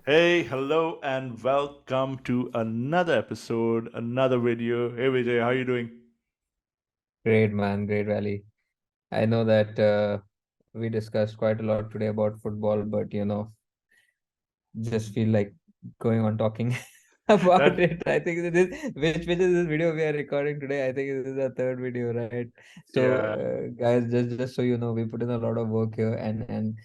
Hey, hello, and welcome to another episode, another video. Hey, Vijay, how you doing? Great, man. Great rally. I know that we discussed quite a lot today about football, but just feel like going on talking about That, it. I think this, which is this video we are recording today. I think this is the third video, right? So, yeah, guys, just so you know, we put in a lot of work here, and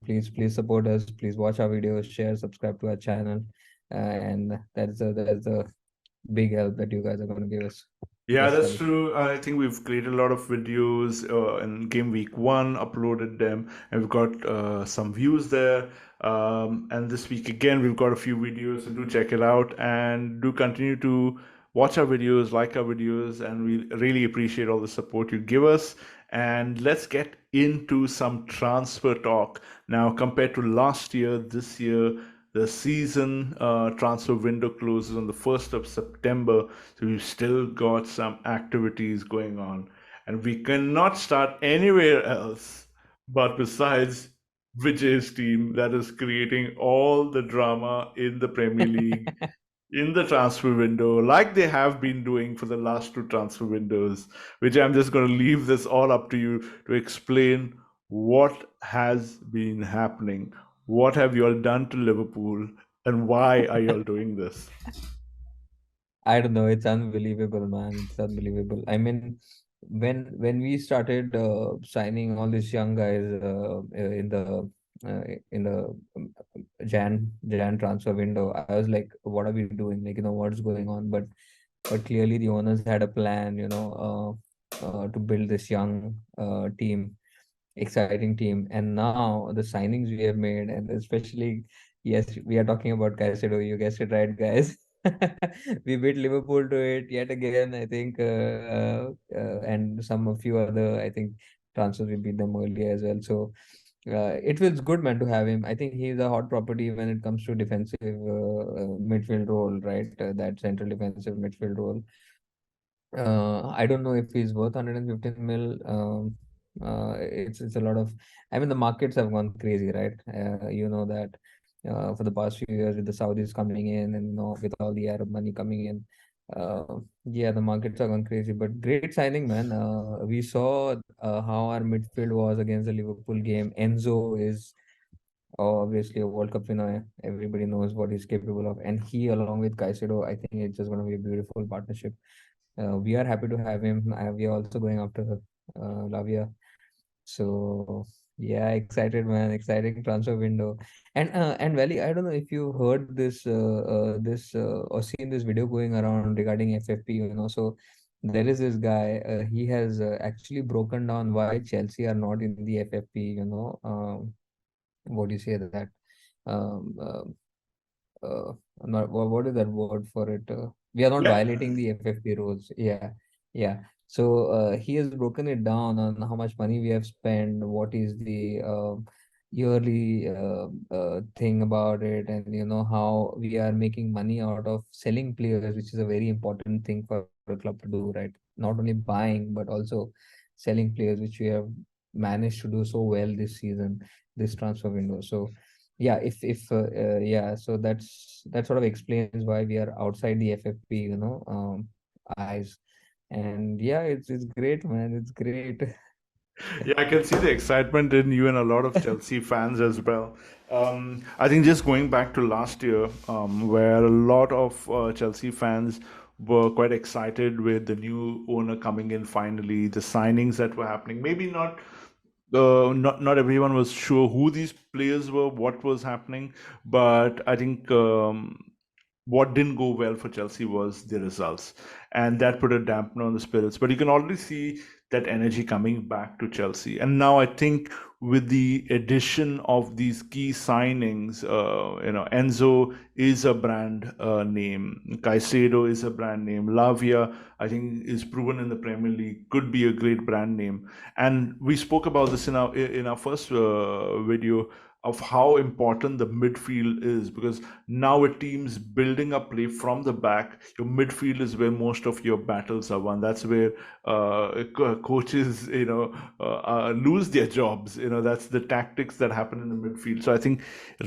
please support us. Please watch our videos, share, subscribe to our channel, and that's a big help that you guys are going to give us. yeah, Yes, that's Ali. true. I think we've created a lot of videos in game week one, uploaded them, and we've got some views there. And this week again, we've got a few videos, so do check it out and do continue to watch our videos, like our videos, and we really appreciate all the support you give us. And let's get into some transfer talk. Now, compared to last year, this year, the season transfer window closes on the 1st of September, so we've still got some activities going on. And we cannot start anywhere else but besides Vijay's team that is creating all the drama in the Premier League in the transfer window, like they have been doing for the last two transfer windows, which I'm just going to leave this all up to you to explain what has been happening. What have you all done to Liverpool, and why are you all doing this? I don't know. It's unbelievable, man. It's unbelievable. I mean, when we started signing all these young guys uh, in the Jan transfer window, I was like, what are we doing? Like, what's going on? But clearly the owners had a plan, to build this young team, exciting team. And now the signings we have made, and especially, yes, we are talking about Caicedo. You guessed it right, guys. We beat Liverpool to it yet again. I think, and some a few other, I think, transfers we beat them earlier as well. So it feels good, man, to have him. I think he's a hot property when it comes to defensive midfield role, right? That central defensive midfield role. I don't know if he's worth 115 mil. It's a lot of. I mean, the markets have gone crazy, right? You know that for the past few years with the Saudis coming in, and with all the Arab money coming in, yeah, the markets are gone crazy. But great signing, man. We saw how our midfield was against the Liverpool game. Enzo is obviously a World Cup winner. Everybody knows what he's capable of, and he, along with Caicedo, I think it's just going to be a beautiful partnership. We are happy to have him. We are also going after Lavia. So yeah, excited, man. Exciting transfer window. And Valley, I don't know if you heard this or seen this video going around regarding FFP. So there is this guy. He has actually broken down why Chelsea are not in the FFP. What do you say that? Um, uh, not what is that word for it? We are not Yeah, violating the FFP rules. Yeah, yeah. So he has broken it down on how much money we have spent, what is the yearly thing about it, and how we are making money out of selling players, which is a very important thing for a club to do, right? Not only buying but also selling players, which we have managed to do so well this season, this transfer window. So yeah, if yeah, so that sort of explains why we are outside the FFP, eyes. And yeah, it's great, man. It's great. yeah, I can see the excitement in you and a lot of Chelsea fans as well. I think just going back to last year, where a lot of Chelsea fans were quite excited with the new owner coming in finally, the signings that were happening. Maybe not everyone was sure who these players were, what was happening, but I think what didn't go well for Chelsea was the results, and that put a dampener on the spirits. But you can already see that energy coming back to Chelsea, and now I think with the addition of these key signings, Enzo is a brand name, Caicedo is a brand name, Lavia I think is proven in the Premier League, could be a great brand name, and we spoke about this in our first video. of how important the midfield is, because now a team's building up play from the back. Your midfield is where most of your battles are won. That's where coaches, lose their jobs. That's the tactics that happen in the midfield. So I think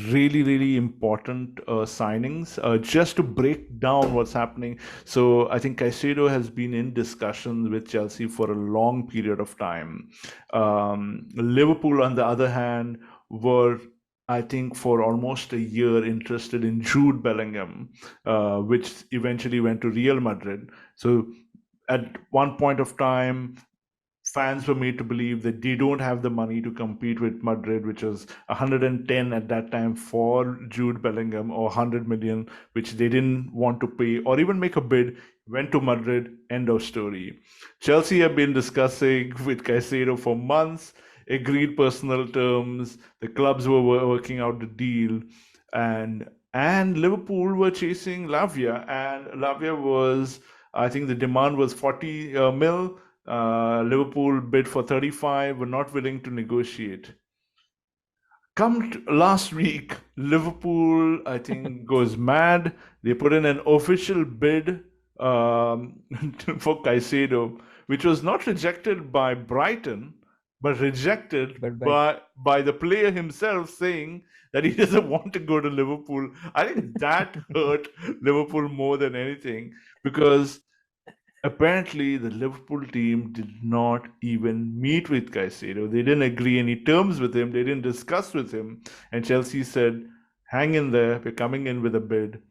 really, really important signings. Just to break down what's happening. So I think Caicedo has been in discussions with Chelsea for a long period of time. Liverpool, on the other hand, were, I think, for almost a year interested in Jude Bellingham, which eventually went to Real Madrid. So at one point of time, fans were made to believe that they don't have the money to compete with Madrid, which was 110 at that time for Jude Bellingham, or 100 million, which they didn't want to pay or even make a bid. Went to Madrid, end of story. Chelsea have been discussing with Caicedo for months, agreed personal terms. The clubs were working out the deal, and Liverpool were chasing Lavia, and Lavia was, I think the demand was 40 mil. Liverpool bid for 35, were not willing to negotiate. Last week, Liverpool, I think, goes mad. They put in an official bid for Caicedo, which was not rejected by Brighton, but rejected But by by the player himself, saying that he doesn't want to go to Liverpool. I think that hurt Liverpool more than anything, because apparently the Liverpool team did not even meet with Caicedo. They didn't agree any terms with him. They didn't discuss with him. And Chelsea said, hang in there. We're coming in with a bid.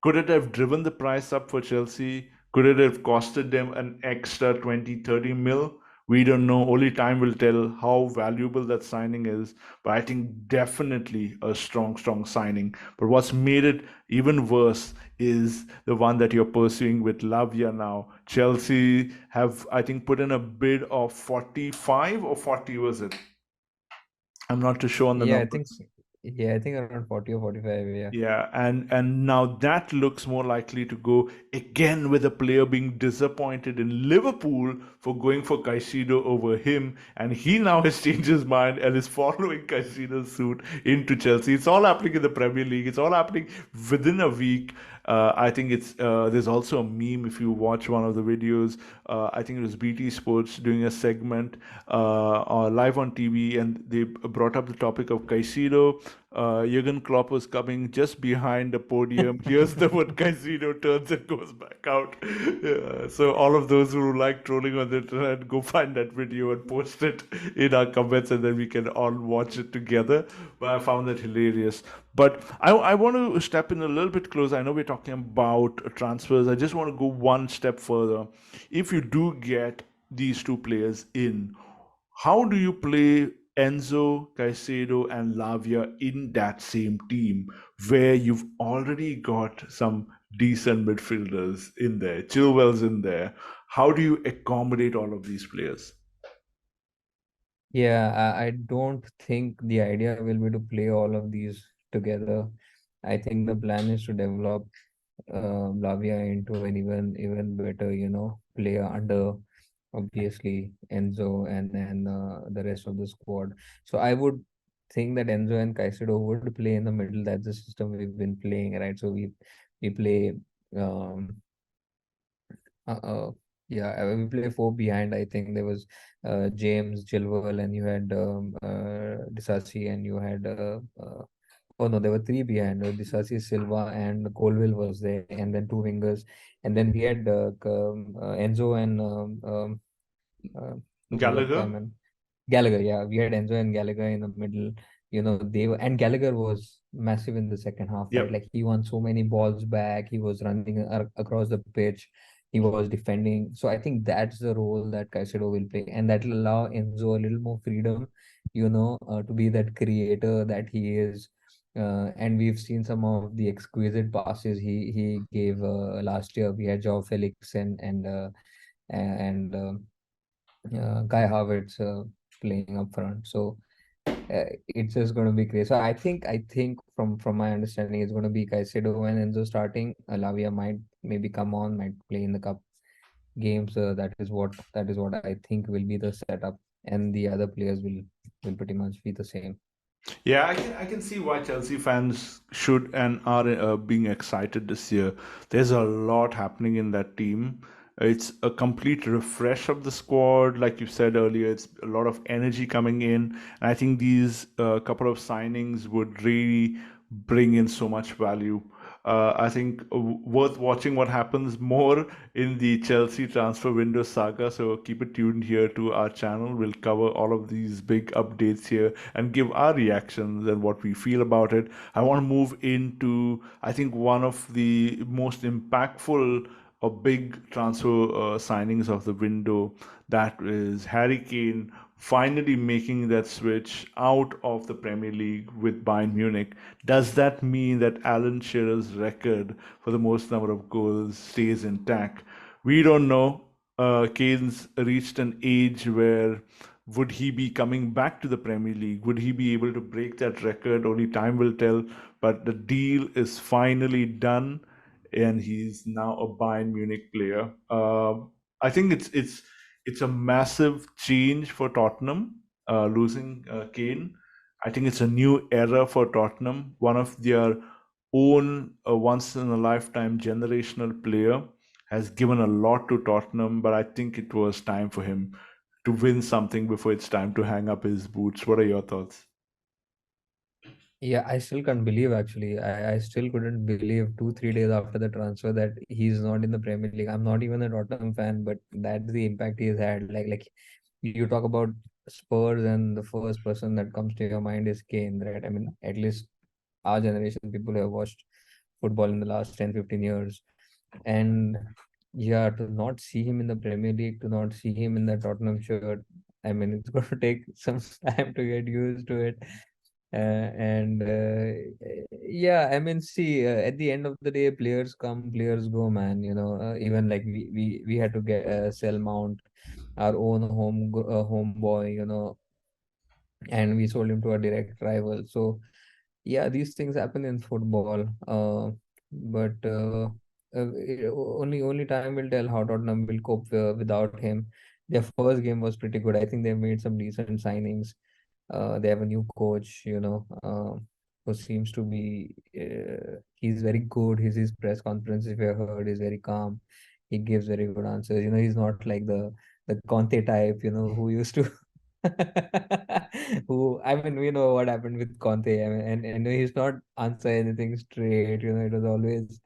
Could it have driven the price up for Chelsea? Could it have costed them an extra 20, 30 mil? We don't know. Only time will tell how valuable that signing is. But I think definitely a strong, strong signing. But what's made it even worse is the one that you're pursuing with Lavia now. Chelsea have, I think, put in a bid of 45 or 40, was it? I'm not too sure on the yeah, I think numbers. yeah, I think around 40 or 45. Yeah. Yeah, and now that looks more likely to go again, with a player being disappointed in Liverpool for going for Caicedo over him, and he now has changed his mind and is following Caicedo's suit into Chelsea. It's all happening in the Premier League. It's all happening within a week. I think it's there's also a meme if you watch one of the videos. I think it was BT Sports doing a segment live on TV, and they brought up the topic of Caicedo. Jurgen Klopp was coming just behind the podium. Here's the one Caicedo turns and goes back out. So all of those who like trolling on the internet, go find that video and post it in our comments, and then we can all watch it together. But I found that hilarious. But I want to step in a little bit closer. I know we're talking about transfers. I just want to go one step further. If you do get these two players in, how do you play Enzo, Caicedo, and Lavia in that same team, where you've already got some decent midfielders in there, Chilwell's in there? How do you accommodate all of these players? Yeah, I don't think the idea will be to play all of these together. I think the plan is to develop Lavia into an even better, player under obviously Enzo and the rest of the squad. So I would think that Enzo and Caicedo would play in the middle. That's the system we've been playing, right? So we play um uh, uh, yeah, we play four behind. I think there was James, Chilwell, and you had Disasi, and you had oh no, there were three behind. Disasi, Silva, and Colville was there, and then two wingers, and then we had Enzo and who's the other guy, Gallagher? man? Gallagher, yeah, we had Enzo and Gallagher in the middle. They were, and Gallagher was massive in the second half, right? Yep. Like he won so many balls back. He was running across the pitch. He was defending. So I think that's the role that Caicedo will play, and that will allow Enzo a little more freedom, to be that creator that he is. And we've seen some of the exquisite passes he gave last year. We had Joao Felix and Guy Havertz playing up front. So it's just going to be crazy. So I think from my understanding, it's going to be Caicedo and Enzo starting. Lavia might maybe come on, might play in the cup games. That is what I think will be the setup, and the other players will pretty much be the same. Yeah, I can see why Chelsea fans should and are being excited this year. There's a lot happening in that team. It's a complete refresh of the squad, like you said earlier. It's a lot of energy coming in, and I think these couple of signings would really bring in so much value. I think worth watching what happens more in the Chelsea transfer window saga. So keep it tuned here to our channel. We'll cover all of these big updates here and give our reactions and what we feel about it. I want to move into, I think, one of the most impactful or big transfer signings of the window. That is Harry Kane finally making that switch out of the Premier League with Bayern Munich. Does that mean that Alan Shearer's record for the most number of goals stays intact? We don't know. Kane's reached an age where would he be coming back to the Premier League? Would he be able to break that record? Only time will tell. But the deal is finally done, and he's now a Bayern Munich player. I think it's a massive change for Tottenham losing Kane. I think it's a new era for Tottenham. One of their own once in a lifetime generational player has given a lot to Tottenham, but I think it was time for him to win something before it's time to hang up his boots. What are your thoughts? Yeah, I still can't believe actually. I still couldn't believe 2, 3 days after the transfer that he's not in the Premier League. I'm not even a Tottenham fan, but that's the impact he's had. Like you talk about Spurs, and the first person that comes to your mind is Kane, right? I mean, at least our generation, people who have watched football in the last 10, 15 years. And yeah, to not see him in the Premier League, to not see him in the Tottenham shirt, I mean, it's going to take some time to get used to it. And yeah, I mean, see, at the end of the day, players come, players go, man. Even like we had to get sell Mount, our own homeboy, and we sold him to a direct rival. So yeah, these things happen in football. But only time will tell how Tottenham will cope without him. Their first game was pretty good. I think they made some decent signings. They have a new coach, who seems to be he's very good. His press conference, if you have heard, is very calm. He gives very good answers. He's not like the Conte type, who used to who, I mean, we know what happened with Conte. I mean, and he's not answer anything straight. It was always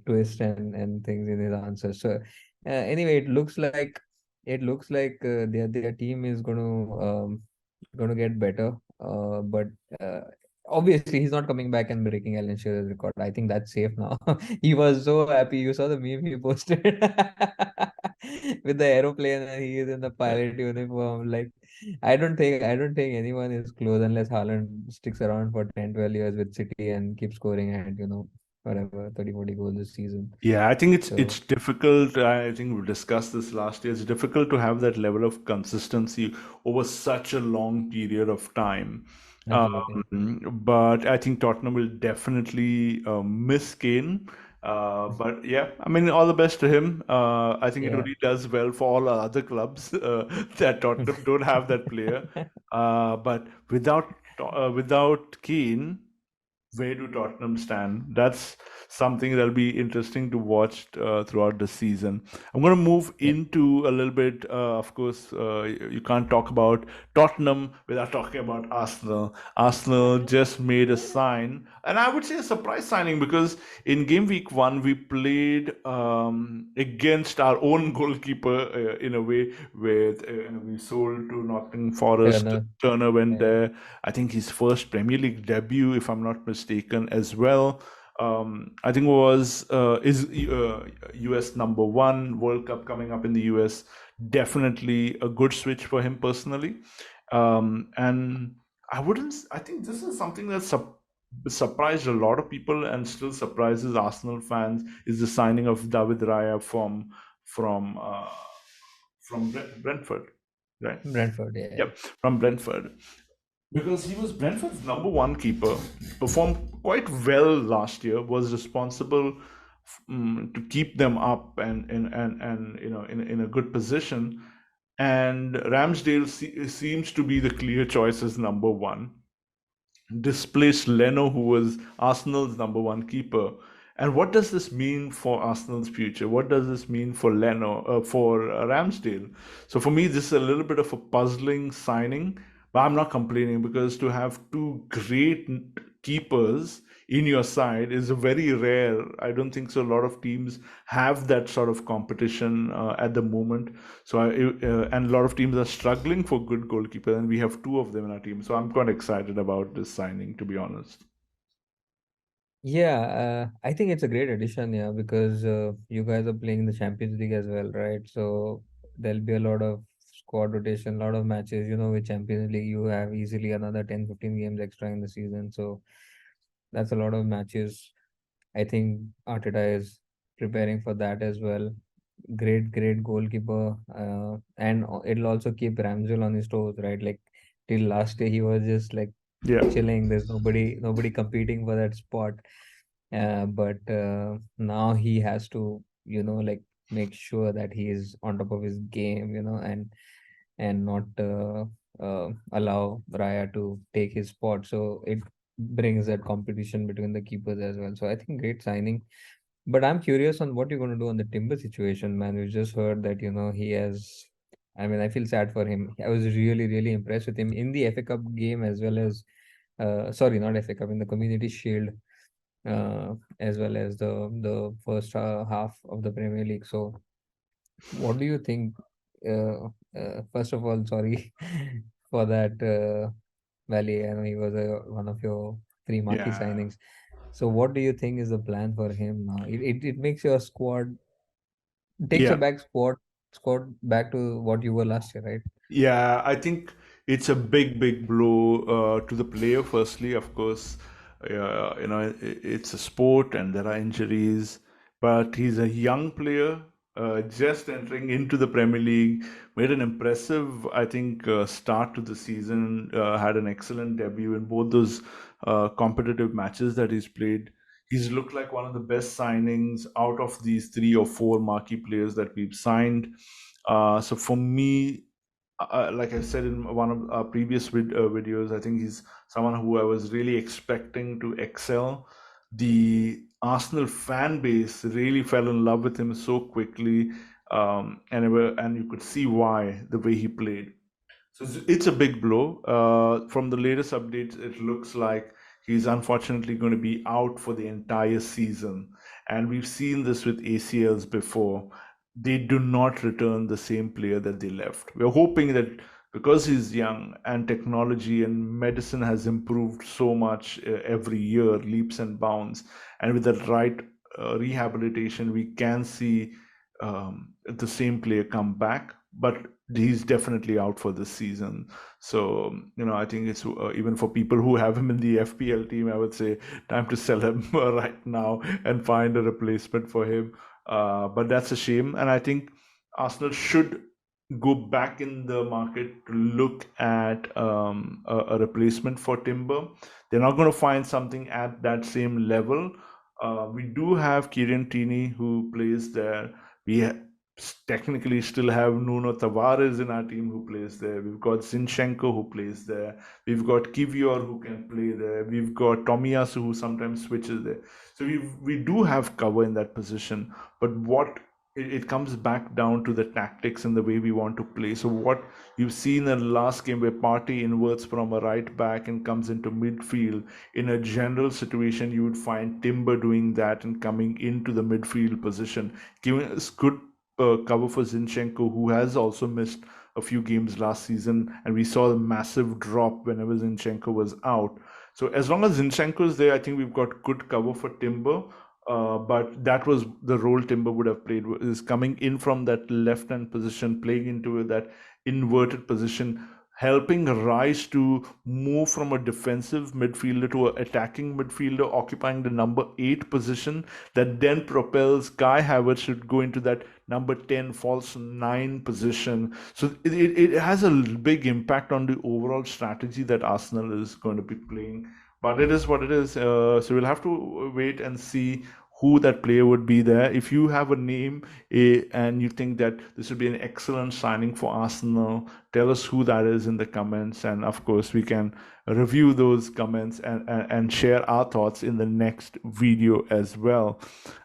twist and things in his answers. So anyway, it looks like their team is going to get better. But uh, obviously, he's not coming back and breaking Alan Shearer's record. I think that's safe now. He was so happy. You saw the meme he posted with the aeroplane, and he is in the pilot uniform. Like, I don't think anyone is close unless Haaland sticks around for 10, 12 years with City and keeps scoring at, whatever, 30, 40 goals this season. Yeah, I think it's So it's difficult. I think we discussed this last year. It's difficult to have that level of consistency over such a long period of time. absolutely. But I think Tottenham will definitely miss Kane. But yeah, I mean, all the best to him. I think it Yeah. only does well for all our other clubs that Tottenham don't have that player. But without Kane, where do Tottenham stand? That's something that'll be interesting to watch throughout the season. I'm going to move Yeah. into a little bit. Of course, you can't talk about Tottenham without talking about Arsenal. Arsenal just made a sign, and I would say a surprise signing because in game week one we played against our own goalkeeper in a way. With we sold to Nottingham Forest. Turner. Turner went Yeah. there. I think his first Premier League debut, if I'm not mistaken, as well. I think was is US number one World Cup coming up in the US. Definitely a good switch for him personally. And I wouldn't. I think this is something that surprised a lot of people and still surprises Arsenal fans. Is the signing of David Raya from uh, from Brentford, right? Brentford. Yeah. Yep, from Brentford because he was Brentford's number one keeper, performed quite well last year, was responsible to keep them up and in a good position. and Ramsdale seems to be the clear choice as number one, displaced Leno, who was Arsenal's number one keeper. And what does this mean for Arsenal's future? What does this mean for Ramsdale? So for me, this is a little bit of a puzzling signing, but I'm not complaining because to have two great keepers in your side is a very rare. I don't think so. A lot of teams have that sort of competition at the moment. And a lot of teams are struggling for good goalkeepers, and we have two of them in our team. So I'm quite excited about this signing, to be honest. Yeah, I think it's a great addition, yeah, because you guys are playing the Champions League as well, right? So there'll be a lot of squad rotation, a lot of matches. With Champions League, you have easily another 10, 15 games extra in the season. So that's a lot of matches. I think Arteta is preparing for that as well. Great, great goalkeeper. And it'll also keep Ramsdale on his toes, right? Like till last day, he was just like Yeah, chilling. There's nobody competing for that spot. But now he has to, like make sure that he is on top of his game, and not allow Raya to take his spot. So it brings that competition between the keepers as well. So I think great signing. But I'm curious on what you're going to do on the Timber situation, man. We just heard that, he has. I mean, I feel sad for him. I was really, really impressed with him in the FA Cup game as well as, sorry, not FA Cup, in the Community Shield, as well as the first half of the Premier League. So, what do you think? First of all, sorry for that, Valley. I know he was one of your three marquee yeah, signings. So, what do you think is the plan for him now? It makes your squad takes your yeah. back squad back to what you were last year, right? Yeah, I think it's a big, big blow to the player. Firstly, of course, it's a sport and there are injuries, but he's a young player just entering into the Premier League. Made an impressive, I think, start to the season. Had an excellent debut in both those competitive matches that he's played. He's looked like one of the best signings out of these three or four marquee players that we've signed. So for me, like I said in one of our previous videos, I think he's someone who I was really expecting to excel. The Arsenal fan base really fell in love with him so quickly, and you could see why the way he played. So it's a big blow. From the latest updates, it looks like he's unfortunately going to be out for the entire season. And we've seen this with ACLs before. They do not return the same player that they left. We're hoping that because he's young and technology and medicine has improved so much every year, leaps and bounds, and with the right rehabilitation, we can see the same player come back. But he's definitely out for this season. So, I think it's even for people who have him in the FPL team, I would say time to sell him right now and find a replacement for him. But that's a shame. And I think Arsenal should go back in the market to look at a replacement for Timber. They're not going to find something at that same level. We do have Kieran Tierney who plays there. Technically still have Nuno Tavares in our team who plays there. We've got Zinchenko who plays there. We've got Kivior who can play there. We've got Tomiyasu who sometimes switches there. So we do have cover in that position. But it comes back down to the tactics and the way we want to play. So what you've seen in the last game where Partey inverts from a right back and comes into midfield, in a general situation, you would find Timber doing that and coming into the midfield position, giving us good cover for Zinchenko, who has also missed a few games last season, and we saw a massive drop whenever Zinchenko was out. So as long as Zinchenko is there, I think we've got good cover for Timber. But that was the role Timber would have played, is coming in from that left hand position, playing into that inverted position, helping Rice to move from a defensive midfielder to an attacking midfielder, occupying the number 8 position. That then propels Kai Havertz to go into that number 10 false 9 position. So it has a big impact on the overall strategy that Arsenal is going to be playing. But it is what it is. So we'll have to wait and see who that player would be there. If you have a name and you think that this would be an excellent signing for Arsenal, tell us who that is in the comments. And of course, we can review those comments and share our thoughts in the next video as well.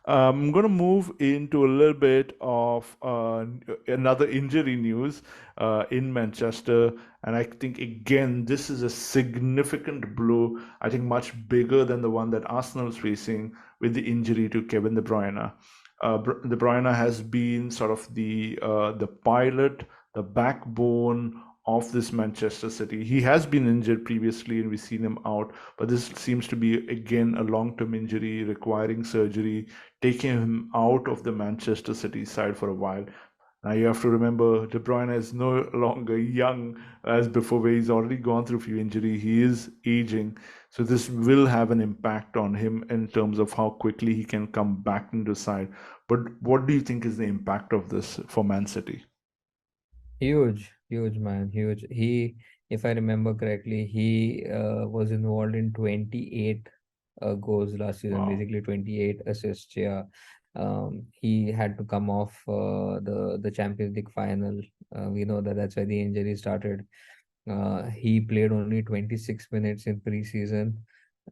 I'm going to move into a little bit of another injury news in Manchester. And I think, again, this is a significant blow. I think much bigger than the one that Arsenal is facing with the injury to Kevin De Bruyne. De Bruyne has been sort of the pilot, the backbone of this Manchester City. He has been injured previously, and we've seen him out, but this seems to be again a long-term injury requiring surgery, taking him out of the Manchester City side for a while. Now you have to remember De Bruyne is no longer young as before, where he's already gone through a few injuries. He is aging, so this will have an impact on him in terms of how quickly he can come back into side. But what do you think is the impact of this for Man City? Huge, huge man, huge. If I remember correctly, he was involved in 28 goals last season, Wow. basically 28 assists. Yeah, he had to come off the Champions League final. We know that that's why the injury started. He played only 26 minutes in preseason,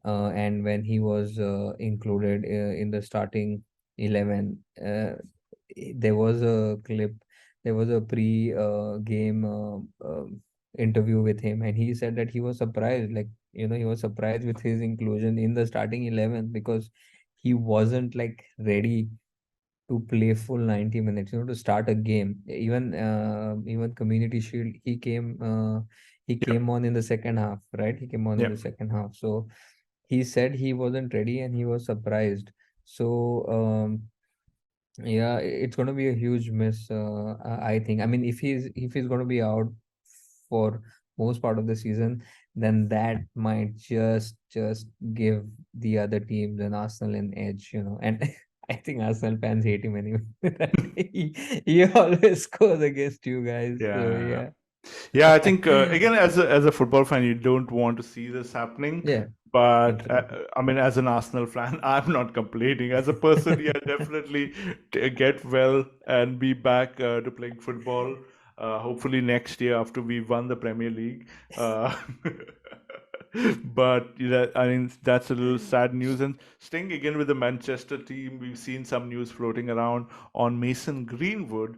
and when he was included in the starting 11, there was a clip, there was a pre-game interview with him, and he said that he was surprised, like, he was surprised with his inclusion in the starting 11 because he wasn't like ready to play full 90 minutes, to start a game. Even Community Shield, he Yep. came on in the second half, right? He came on in the Yep. second half. So he said he wasn't ready and he was surprised. So yeah, it's going to be a huge miss. I think. I mean, if he's going to be out for most part of the season, then that might just give the other teams and Arsenal an edge. And I think Arsenal fans hate him anyway. That he always scores against you guys. So Yeah. yeah, Yeah, I think again, as a football fan, you don't want to see this happening. yeah, But absolutely. I mean, as an Arsenal fan, I'm not complaining. As a person, yeah, definitely get well and be back to playing football. Hopefully next year after we won the Premier League. Uh, but I mean, that's a little sad news. And staying again with the Manchester team, we've seen some news floating around on Mason Greenwood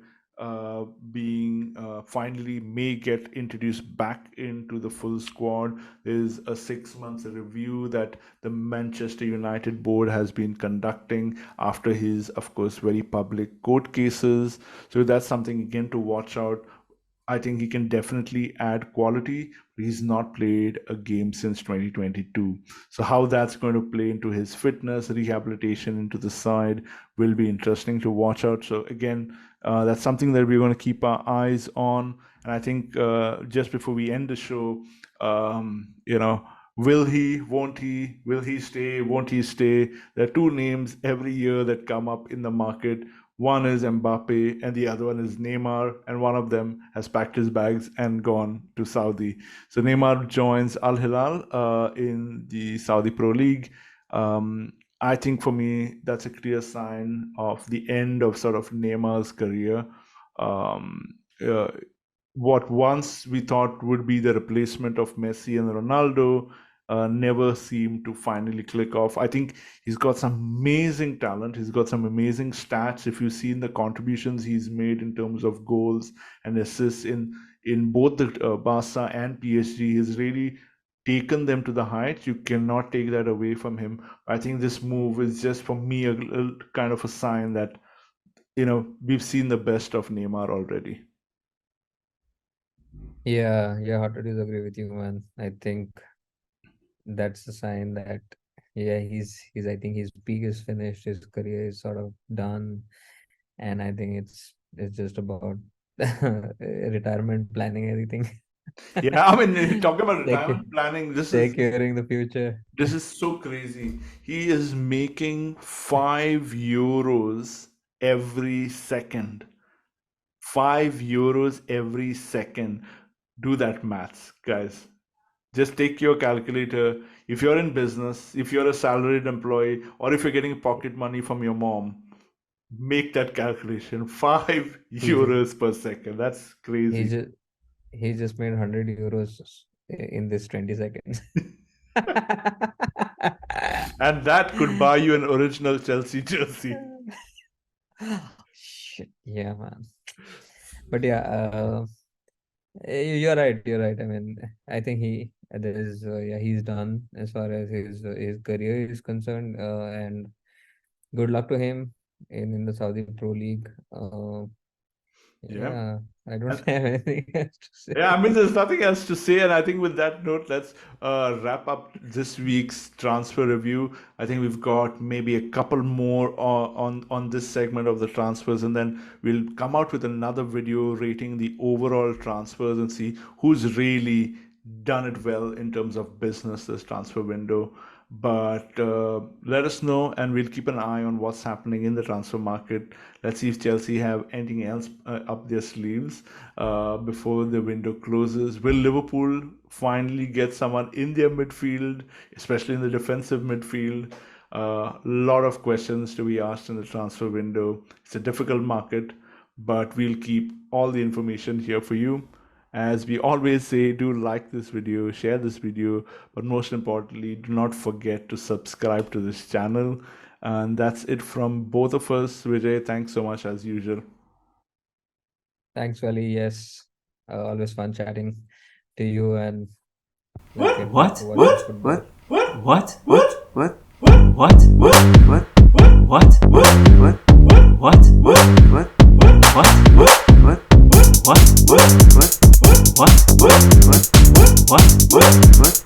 being finally may get introduced back into the full squad. There's a 6 months review that the Manchester United board has been conducting after his, of course, very public court cases. So that's something again to watch out. I think he can definitely add quality. He's not played a game since 2022. So, how that's going to play into his fitness, rehabilitation into the side will be interesting to watch out. So, again, that's something that we're going to keep our eyes on. And I think just before we end the show, will he, won't he, will he stay, won't he stay? There are two names every year that come up in the market. One is Mbappe and the other one is Neymar, and one of them has packed his bags and gone to Saudi. So Neymar joins Al Hilal in the Saudi Pro League. I think for me, that's a clear sign of the end of sort of Neymar's career. Um, uh, what once we thought would be the replacement of Messi and Ronaldo never seemed to finally click off. I think he's got some amazing talent. He's got some amazing stats. If you've seen the contributions he's made in terms of goals and assists in both the Barca and PSG, he's really taken them to the heights. You cannot take that away from him. I think this move is just for me a kind of a sign that we've seen the best of Neymar already. Yeah, yeah, hard to disagree with you, man. I think that's a sign that, yeah, he's I think his peak is finished, his career is sort of done, and I think it's just about retirement planning, everything. Yeah, I mean, talking about Secu- retirement planning, Securing the future. this is so crazy. He is making 5 euros every second. 5 euros every second. Do that maths, guys. Just take your calculator. If you're in business, if you're a salaried employee, or if you're getting pocket money from your mom, make that calculation. Five He just euros per second. That's he crazy. just he just made 100 euros in this 20 seconds. And that could buy you an original Chelsea jersey. Shit, yeah, man. But yeah, you're right. You're right. I mean, I think there is yeah, he's done as far as his career is concerned. And good luck to him in the Saudi Pro League. Yeah. Yeah, I don't And have anything else to yeah, I mean, say. there's nothing else to say, and I think with that note, let's wrap up this week's transfer review. I think we've got maybe a couple more on this segment of the transfers, and then we'll come out with another video rating the overall transfers and see who's really done it well in terms of business this transfer window. But let us know, and we'll keep an eye on what's happening in the transfer market. Let's see if Chelsea have anything else up their sleeves before the window closes. Will Liverpool finally get someone in their midfield, especially in the defensive midfield? A lot of questions to be asked in the transfer window. It's a difficult market, but we'll keep all the information here for you. As we always say, do like this video, share this video, but most importantly, do not forget to subscribe to this channel. And that's it from both of us. Vijay, thanks so much as usual. Thanks, Vali. Yes, always fun chatting to you, and let's What? get back to What? watching What? football. What? What? What? What? What? What? What? What? What? What? What? What? What? What? What?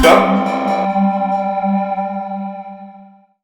Stop.